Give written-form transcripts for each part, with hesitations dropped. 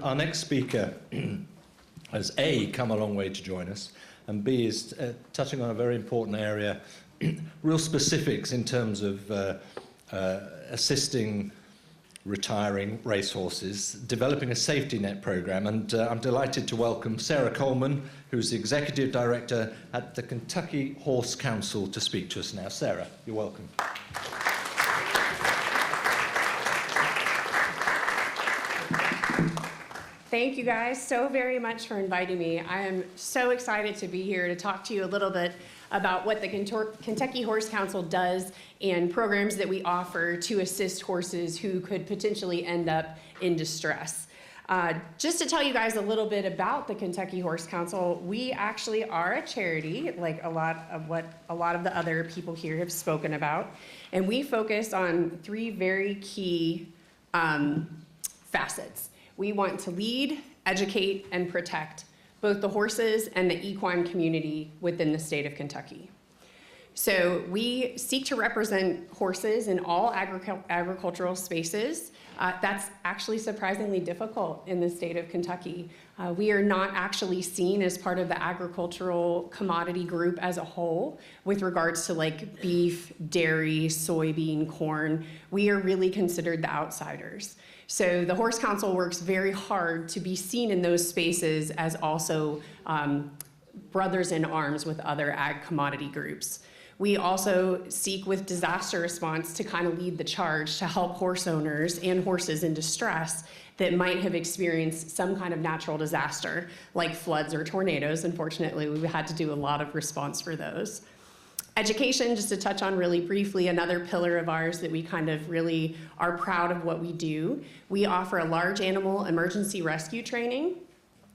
our next speaker has A, come a long way to join us, and B, is touching on a very important area, real specifics in terms of assisting retiring racehorses, developing a safety net program, and I'm delighted to welcome Sarah Coleman, who's the Executive Director at the Kentucky Horse Council, to speak to us now. Sarah, you're welcome. Thank you guys so very much for inviting me. I am so excited to be here to talk to you a little bit about what the Kentucky Horse Council does and programs that we offer to assist horses who could potentially end up in distress. Just to tell you guys a little bit about the Kentucky Horse Council, we actually are a charity, like a lot of the other people here have spoken about, and we focus on three very key facets. We want to lead, educate, and protect both the horses and the equine community within the state of Kentucky. So we seek to represent horses in all agricultural spaces. That's actually surprisingly difficult in the state of Kentucky. We are not actually seen as part of the agricultural commodity group as a whole with regards to like beef, dairy, soybean, corn. We are really considered the outsiders. So the Horse Council works very hard to be seen in those spaces as also brothers in arms with other ag commodity groups. We also seek with disaster response to kind of lead the charge to help horse owners and horses in distress that might have experienced some kind of natural disaster like floods or tornadoes. Unfortunately, we've had to do a lot of response for those. Education, just to touch on really briefly, another pillar of ours that we kind of really are proud of what we do. We offer a large animal emergency rescue training,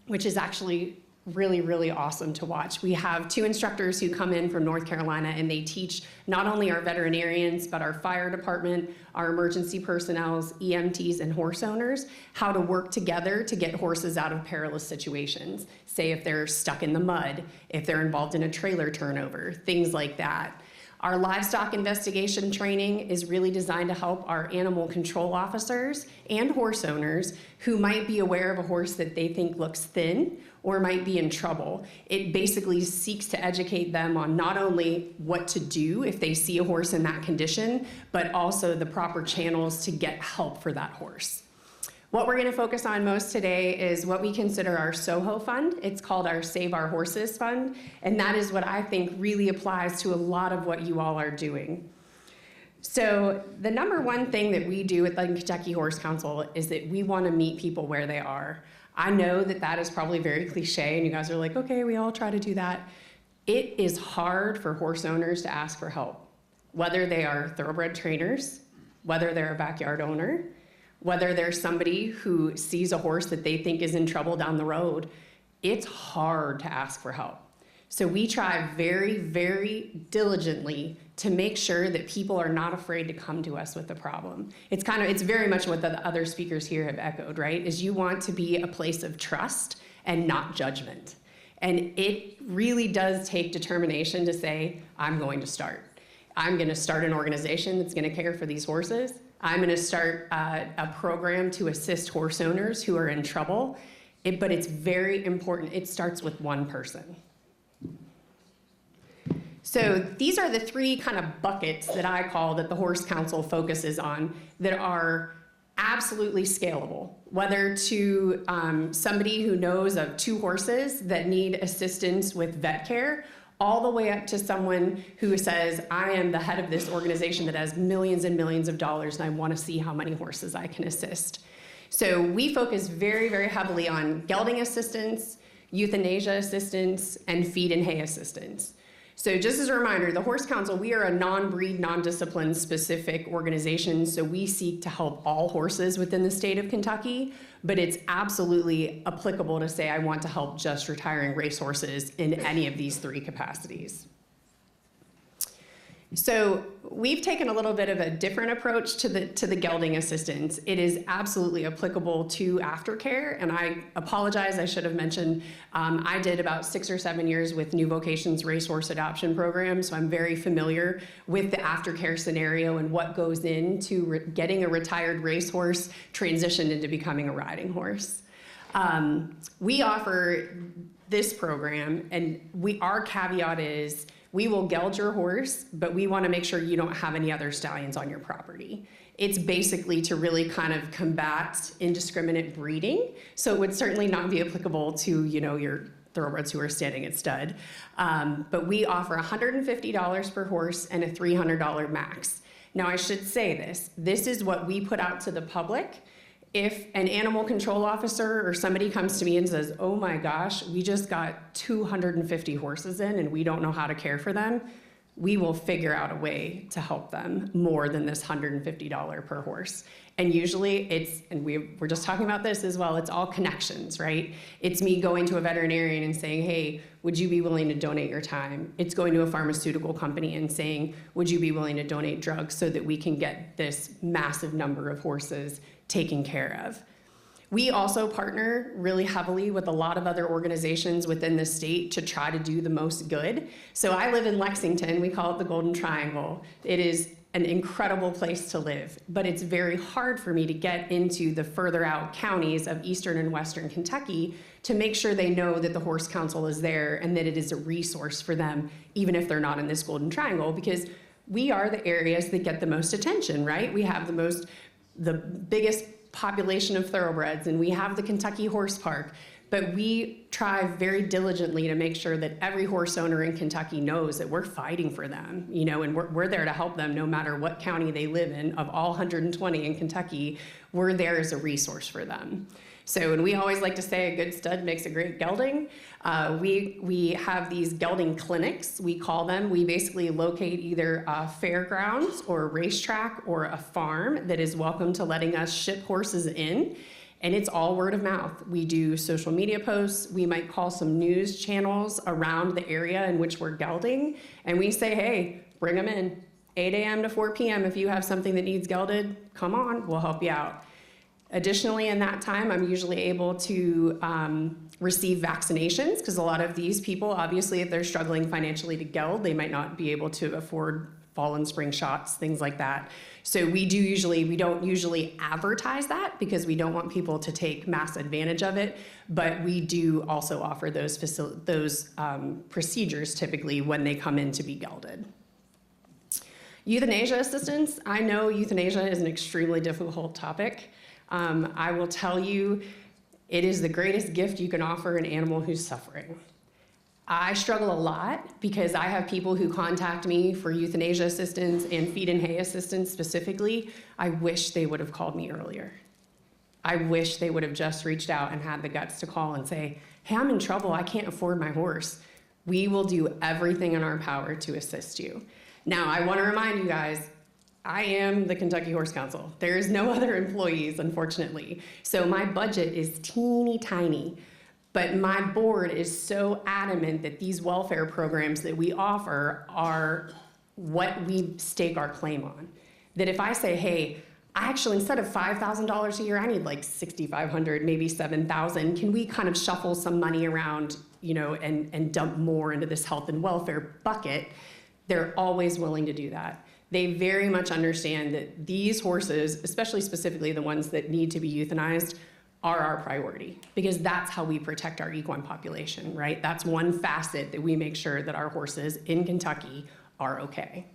which is actually really, really awesome to watch. We have 2 instructors who come in from North Carolina, and they teach not only our veterinarians, but our fire department, our emergency personnel, EMTs, and horse owners how to work together to get horses out of perilous situations. Say if they're stuck in the mud, if they're involved in a trailer turnover, things like that. Our livestock investigation training is really designed to help our animal control officers and horse owners who might be aware of a horse that they think looks thin or might be in trouble. It basically seeks to educate them on not only what to do if they see a horse in that condition, but also the proper channels to get help for that horse. What we're gonna focus on most today is what we consider our SOHO fund. It's called our Save Our Horses Fund, and that is what I think really applies to a lot of what you all are doing. So the number one thing that we do at the Kentucky Horse Council is that we wanna meet people where they are. I know that that is probably very cliche, and you guys are like, okay, we all try to do that. It is hard for horse owners to ask for help, whether they are thoroughbred trainers, whether they're a backyard owner, whether there's somebody who sees a horse that they think is in trouble down the road. It's hard to ask for help. So we try very, very diligently to make sure that people are not afraid to come to us with a problem. It's very much what the other speakers here have echoed, right? Is you want to be a place of trust and not judgment. And it really does take determination to say, I'm going to start. I'm gonna start an organization that's gonna care for these horses. I'm gonna start a program to assist horse owners who are in trouble. But it's very important, it starts with one person. So these are the 3 kind of buckets that I call that the Horse Council focuses on that are absolutely scalable, whether to somebody who knows of 2 horses that need assistance with vet care, all the way up to someone who says, I am the head of this organization that has millions and millions of dollars and I want to see how many horses I can assist. So we focus very, very heavily on gelding assistance, euthanasia assistance, and feed and hay assistance. So just as a reminder, the Horse Council, we are a non-breed, non-discipline specific organization, so we seek to help all horses within the state of Kentucky, but it's absolutely applicable to say I want to help just retiring racehorses in any of these 3 capacities. So we've taken a little bit of a different approach to the gelding assistance. It is absolutely applicable to aftercare, and I apologize, I should have mentioned, I did about 6 or 7 years with New Vocations Racehorse Adoption Program, so I'm very familiar with the aftercare scenario and what goes into getting a retired racehorse transitioned into becoming a riding horse. We offer this program, and our caveat is we will geld your horse, but we want to make sure you don't have any other stallions on your property. It's basically to really kind of combat indiscriminate breeding. So it would certainly not be applicable to, your thoroughbreds who are standing at stud. But we offer $150 per horse and a $300 max. Now I should say this is what we put out to the public. If an animal control officer or somebody comes to me and says, oh my gosh, we just got 250 horses in and we don't know how to care for them, we will figure out a way to help them more than this $150 per horse. And usually we're just talking about this as well, it's all connections, right? It's me going to a veterinarian and saying, hey, would you be willing to donate your time? It's going to a pharmaceutical company and saying, would you be willing to donate drugs so that we can get this massive number of horses taken care of? We also partner really heavily with a lot of other organizations within the state to try to do the most good. So I live in Lexington, we call it the Golden Triangle. It is an incredible place to live, but it's very hard for me to get into the further out counties of eastern and western Kentucky to make sure they know that the Horse Council is there and that it is a resource for them, even if they're not in this Golden Triangle, because we are the areas that get the most attention, right? We have the biggest population of thoroughbreds, and we have the Kentucky Horse Park, but we try very diligently to make sure that every horse owner in Kentucky knows that we're fighting for them, and we're there to help them no matter what county they live in. Of all 120 in Kentucky, we're there as a resource for them. So, and we always like to say a good stud makes a great gelding. We have these gelding clinics, we call them. We basically locate either a fairgrounds or a racetrack or a farm that is welcome to letting us ship horses in. And it's all word of mouth. We do social media posts. We might call some news channels around the area in which we're gelding. And we say, hey, bring them in. 8 a.m. to 4 p.m. If you have something that needs gelded, come on, we'll help you out. Additionally, in that time, I'm usually able to receive vaccinations, because a lot of these people, obviously, if they're struggling financially to geld, they might not be able to afford fall and spring shots, things like that. So we don't usually advertise that because we don't want people to take mass advantage of it, but we do also offer those procedures typically when they come in to be gelded. Euthanasia assistance. I know euthanasia is an extremely difficult topic. I will tell you, it is the greatest gift you can offer an animal who's suffering. I struggle a lot because I have people who contact me for euthanasia assistance and feed and hay assistance specifically. I wish they would have called me earlier. I wish they would have just reached out and had the guts to call and say, hey, I'm in trouble, I can't afford my horse. We will do everything in our power to assist you. Now, I want to remind you guys, I am the Kentucky Horse Council. There is no other employees, unfortunately. So my budget is teeny tiny. But my board is so adamant that these welfare programs that we offer are what we stake our claim on. That if I say, hey, I actually, instead of $5,000 a year, I need like $6,500, maybe $7,000. Can we kind of shuffle some money around, and dump more into this health and welfare bucket? They're always willing to do that. They very much understand that these horses, especially specifically the ones that need to be euthanized, are our priority, because that's how we protect our equine population, right? That's one facet that we make sure that our horses in Kentucky are okay.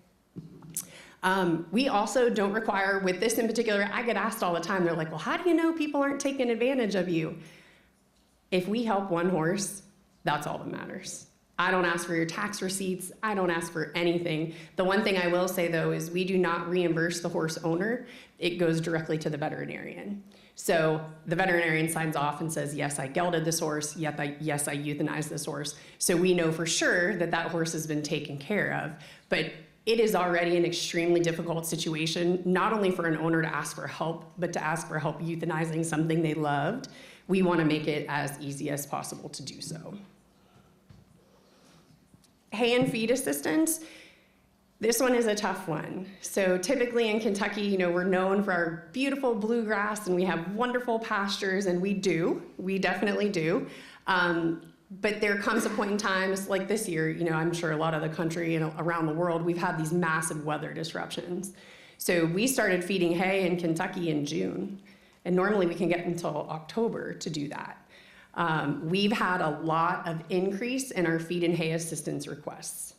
We also don't require, with this in particular, I get asked all the time, they're like, well, how do you know people aren't taking advantage of you? If we help one horse, that's all that matters. I don't ask for your tax receipts. I don't ask for anything. The one thing I will say, though, is we do not reimburse the horse owner. It goes directly to the veterinarian. So the veterinarian signs off and says, yes, I gelded this horse. Yes, I euthanized this horse. So we know for sure that that horse has been taken care of. But it is already an extremely difficult situation, not only for an owner to ask for help, but to ask for help euthanizing something they loved. We want to make it as easy as possible to do so. Hay and feed assistance. This one is a tough one. So typically in Kentucky, we're known for our beautiful bluegrass and we have wonderful pastures, and we definitely do. But there comes a point in time, like this year, I'm sure a lot of the country and around the world, we've had these massive weather disruptions. So we started feeding hay in Kentucky in June, and normally we can get until October to do that. We've had a lot of increase in our feed and hay assistance requests.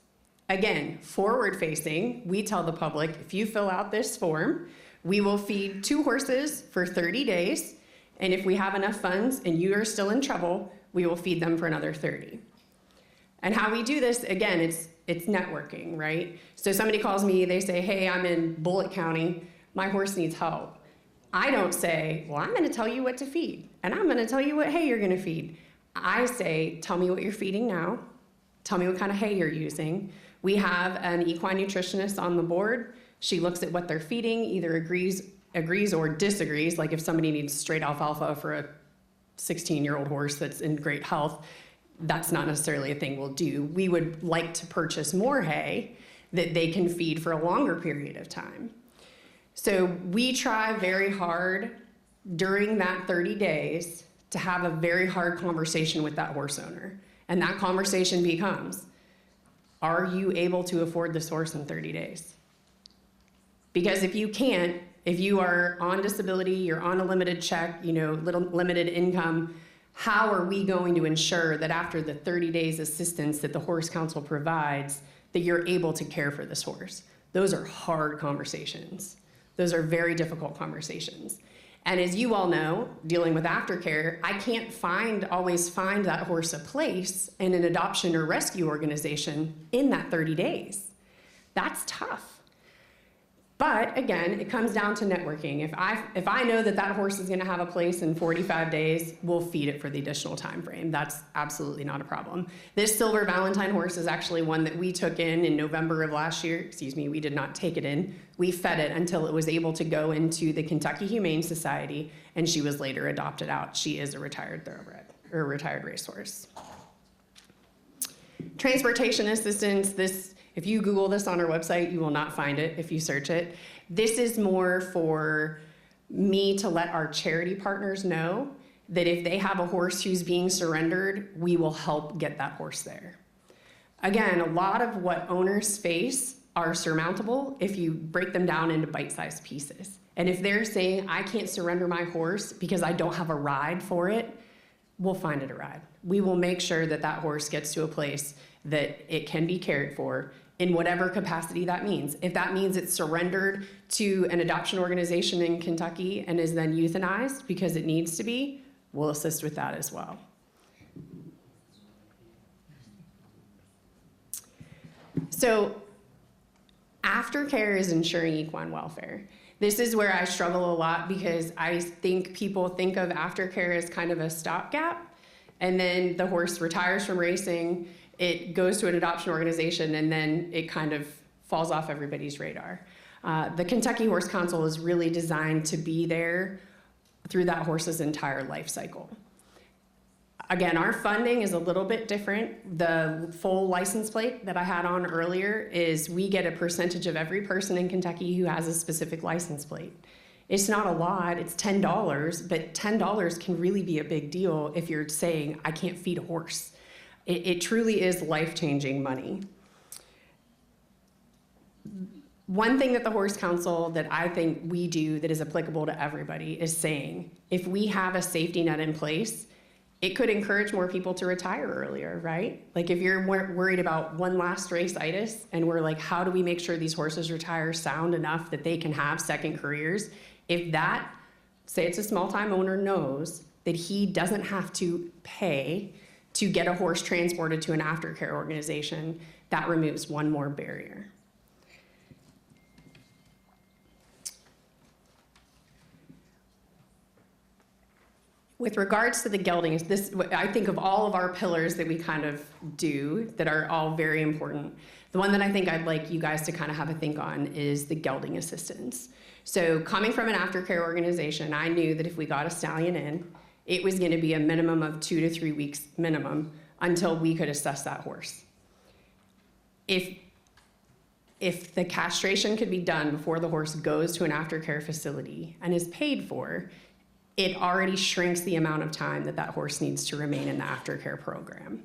Again, forward facing, we tell the public, if you fill out this form, we will feed 2 horses for 30 days. And if we have enough funds and you are still in trouble, we will feed them for another 30. And how we do this, again, it's networking, right? So somebody calls me, they say, hey, I'm in Bullitt County, my horse needs help. I don't say, well, I'm gonna tell you what to feed, and I'm gonna tell you what hay you're gonna feed. I say, tell me what you're feeding now, tell me what kind of hay you're using. We have an equine nutritionist on the board. She looks at what they're feeding, either agrees or disagrees, like if somebody needs straight alfalfa for a 16-year-old horse that's in great health, that's not necessarily a thing we'll do. We would like to purchase more hay that they can feed for a longer period of time. So we try very hard during that 30 days to have a very hard conversation with that horse owner. And that conversation becomes, are you able to afford this horse in 30 days? Because if you can't, if you are on disability, you're on a limited check, limited income, how are we going to ensure that after the 30 days assistance that the Horse Council provides, that you're able to care for this horse? Those are hard conversations. Those are very difficult conversations. And as you all know, dealing with aftercare, I can't always find that horse a place in an adoption or rescue organization in that 30 days. That's tough. But again, it comes down to networking. If I know that horse is gonna have a place in 45 days, we'll feed it for the additional time frame. That's absolutely not a problem. This Silver Valentine horse is actually one that we took in November of last year. We did not take it in. We fed it until it was able to go into the Kentucky Humane Society, and she was later adopted out. She is a retired thoroughbred, or a retired racehorse. Transportation assistance, if you Google this on our website, you will not find it if you search it. This is more for me to let our charity partners know that if they have a horse who's being surrendered, we will help get that horse there. Again, a lot of what owners face are surmountable if you break them down into bite-sized pieces. And if they're saying, I can't surrender my horse because I don't have a ride for it, we'll find it a ride. We will make sure that horse gets to a place that it can be cared for in whatever capacity that means. If that means it's surrendered to an adoption organization in Kentucky and is then euthanized because it needs to be, we'll assist with that as well. So aftercare is ensuring equine welfare. This is where I struggle a lot because I think people think of aftercare as kind of a stopgap, and then the horse retires from racing, it goes to an adoption organization, and then it kind of falls off everybody's radar. The Kentucky Horse Council is really designed to be there through that horse's entire life cycle. Again, our funding is a little bit different. The full license plate that I had on earlier is we get a percentage of every person in Kentucky who has a specific license plate. It's not a lot, it's $10, but $10 can really be a big deal if you're saying, I can't feed a horse. It truly is life-changing money. One thing that the Horse Council that I think we do that is applicable to everybody is saying, if we have a safety net in place, it could encourage more people to retire earlier, right? Like if you're worried about one last race-itis and we're like, how do we make sure these horses retire sound enough that they can have second careers? If that, say it's a small-time owner, knows that he doesn't have to pay to get a horse transported to an aftercare organization, that removes one more barrier. With regards to the gelding, I think of all of our pillars that we kind of do that are all very important. The one that I think I'd like you guys to kind of have a think on is the gelding assistance. So coming from an aftercare organization, I knew that if we got a stallion in, it was going to be a minimum of 2 to 3 weeks minimum until we could assess that horse. If the castration could be done before the horse goes to an aftercare facility and is paid for, it already shrinks the amount of time that horse needs to remain in the aftercare program.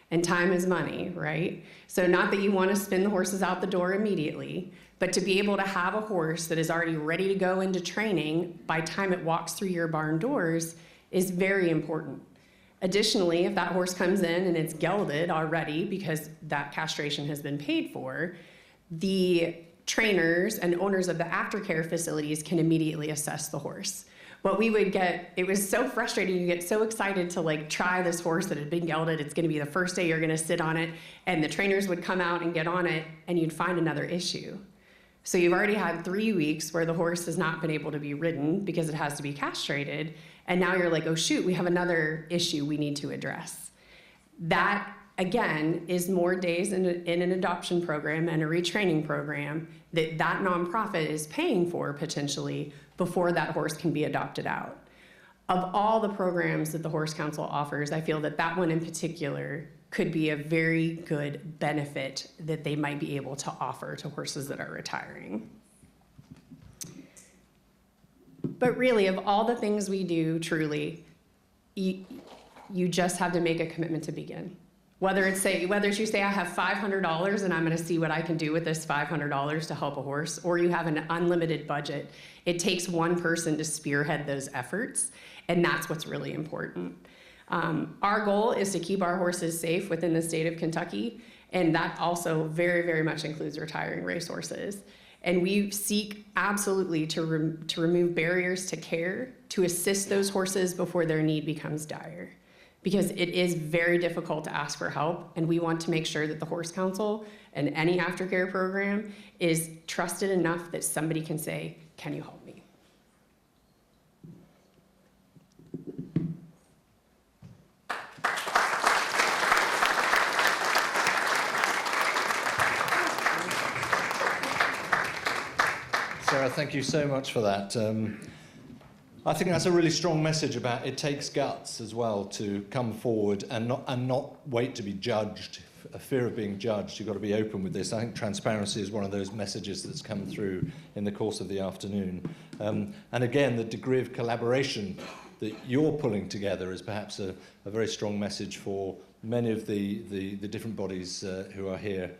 And time is money, right? So not that you want to spin the horses out the door immediately, but to be able to have a horse that is already ready to go into training by the time it walks through your barn doors is very important. Additionally, if that horse comes in and it's gelded already because that castration has been paid for, the trainers and owners of the aftercare facilities can immediately assess the horse. What we would get, it was so frustrating, you get so excited to like try this horse that had been gelded, it's gonna be the first day you're gonna sit on it, and the trainers would come out and get on it, and you'd find another issue. So you've already had 3 weeks where the horse has not been able to be ridden because it has to be castrated, and now you're like, oh shoot, we have another issue we need to address. That, again, is more days in an adoption program and a retraining program that nonprofit is paying for potentially before that horse can be adopted out. Of all the programs that the Horse Council offers, I feel that that one in particular could be a very good benefit that they might be able to offer to horses that are retiring. But really, of all the things we do, truly, you just have to make a commitment to begin. Whether you say, I have $500 and I'm gonna see what I can do with this $500 to help a horse, or you have an unlimited budget, it takes one person to spearhead those efforts, and that's what's really important. Our goal is to keep our horses safe within the state of Kentucky, and that also very, very much includes retiring racehorses. And we seek absolutely to remove barriers to care, to assist those horses before their need becomes dire. Because it is very difficult to ask for help, and we want to make sure that the Horse Council and any aftercare program is trusted enough that somebody can say, can you help me? Sarah, thank you so much for that. I think that's a really strong message about it takes guts as well to come forward and not wait to be judged, a fear of being judged. You've got to be open with this. I think transparency is one of those messages that's come through in the course of the afternoon. And again, the degree of collaboration that you're pulling together is perhaps a very strong message for many of the different bodies who are here